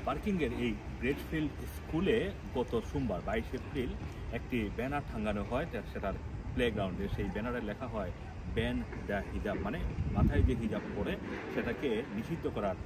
পার্কিংয়ের এই গ্রেটফিল্ড স্কুলে গত সোমবার 22 এপ্রিল একটি ব্যানার টাঙানো হয়, সেটার প্লেগ্রাউন্ডে। সেই ব্যানারে লেখা হয় ব্যান দ্য হিজাব, মানে মাথায় যে হিজাব পরে সেটাকে নিষিদ্ধ করার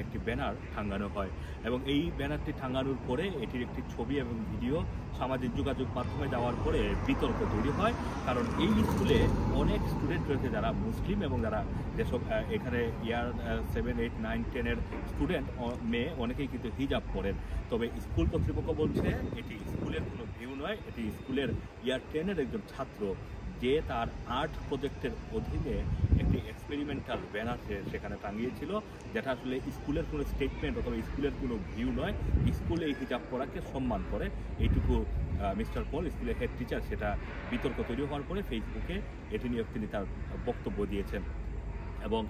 একটি ব্যানার টাঙানো হয়। এবং এই ব্যানারটি টাঙানোর পরে এটির একটি ছবি এবং ভিডিও সামাজিক যোগাযোগ মাধ্যমে যাওয়ার পরে বিতর্ক তৈরি হয়। কারণ এই স্কুলে অনেক স্টুডেন্ট রয়েছে যারা মুসলিম এবং যারা যেসব এখানে ইয়ার 7, 8, 9, 10-এর স্টুডেন্ট মেয়ে অনেকেই কিন্তু হিজাব পরেন। তবে স্কুল কর্তৃপক্ষ বলছে এটি স্কুলের কোনো ভিউ নয়, এটি স্কুলের ইয়ার 10-এর একজন ছাত্র যে তার আর্ট প্রজেক্টের অধীনে একটি এক্সপেরিমেন্টাল ব্যানার সেখানে টাঙিয়েছিল, যেটা আসলে স্কুলের কোনো স্টেটমেন্ট অথবা স্কুলের কোনো ভিউ নয়। স্কুলে এই হিজাব পড়াকে সম্মান করে, এইটুকু মিস্টার পল স্কুলের হেড টিচার, সেটা বিতর্ক তৈরি হওয়ার পরে ফেসবুকে এটি নিয়ে তিনি তার বক্তব্য দিয়েছেন। এবং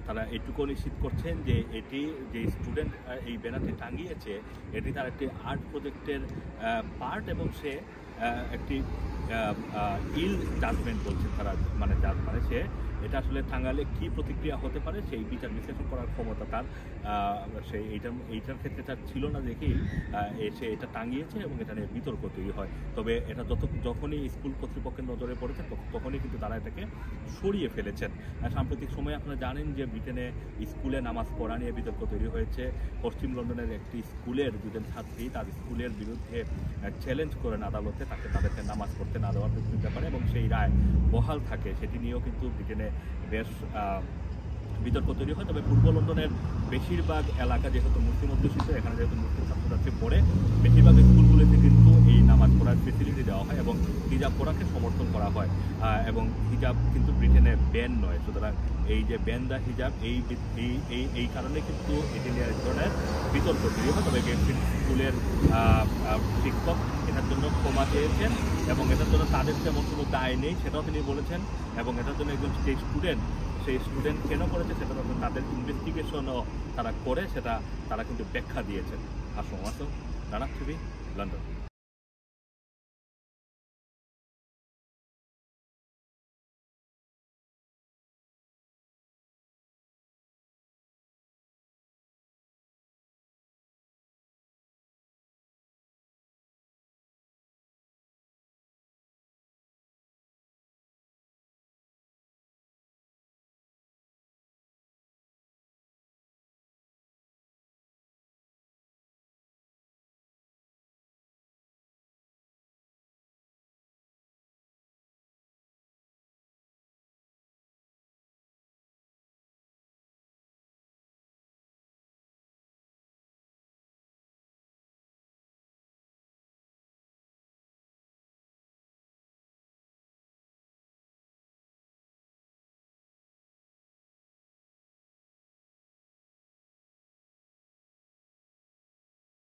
তারা এটুকু নিশ্চিত করছেন যে এটি যে স্টুডেন্ট এই ব্যানারটি টাঙিয়েছে এটি তার একটি আর্ট প্রজেক্টের পার্ট, এবং সে একটি ইল জাজমেন্ট বলছেন তারা, মানে সে এটা আসলে টাঙালে কী প্রতিক্রিয়া হতে পারে সেই বিচার বিশ্লেষণ করার ক্ষমতা তার সে এইটার ক্ষেত্রে তার ছিল না দেখেই সে এটা টাঙিয়েছে এবং এটা নিয়ে বিতর্ক তৈরি হয়। তবে এটা যখনই স্কুল কর্তৃপক্ষের নজরে পড়েছে তখনই কিন্তু তারা এটাকে সরিয়ে ফেলেছেন। সাম্প্রতিক সময়ে আপনারা জানেন যে ব্রিটেনে স্কুলে নামাজ পড়া নিয়ে বিতর্ক তৈরি হয়েছে। পশ্চিম লন্ডনের একটি স্কুলের দুজন ছাত্রী তার স্কুলের বিরুদ্ধে চ্যালেঞ্জ করেন আদালতে, তাদেরকে নামাজ পড়তে না দেওয়ার ব্যাপারে, এবং সেই রায় বহাল থাকে। সেটি নিয়েও কিন্তু ব্রিটেনে বেশ বিতর্ক তৈরি হয়। তবে পূর্ব লন্ডনের বেশিরভাগ এলাকা যেহেতু মুসলিম অধ্যুষিত, এখানে যেহেতু মুসলিম ছাত্রছাত্রী পড়ে, বেশিরভাগ স্কুলগুলোতে কিন্তু এই নামাজ পড়ার ফেসিলিটি দেওয়া হয় এবং হিজাব পড়াকে সমর্থন করা হয়। এবং হিজাব কিন্তু ব্রিটেনে ব্যান নয়, সুতরাং এই যে ব্যান দা হিজাব এই কারণে কিন্তু এটি নিয়ে এক ধরনের বিতর্ক তৈরি হয়। তবে স্কুলের শিক্ষক এটার জন্য ক্ষমা চেয়েছেন এবং এটার জন্য তাদের তেমন কোনো দায় নেই সেটাও তিনি বলেছেন। এবং এটার জন্য একজন সেই স্টুডেন্ট কেন করেছে সেটা তাদের ইনভেস্টিগেশনও তারা করে, সেটা তারা কিন্তু ব্যাখ্যা দিয়েছেন। আসো রানা টিভি, লন্ডন।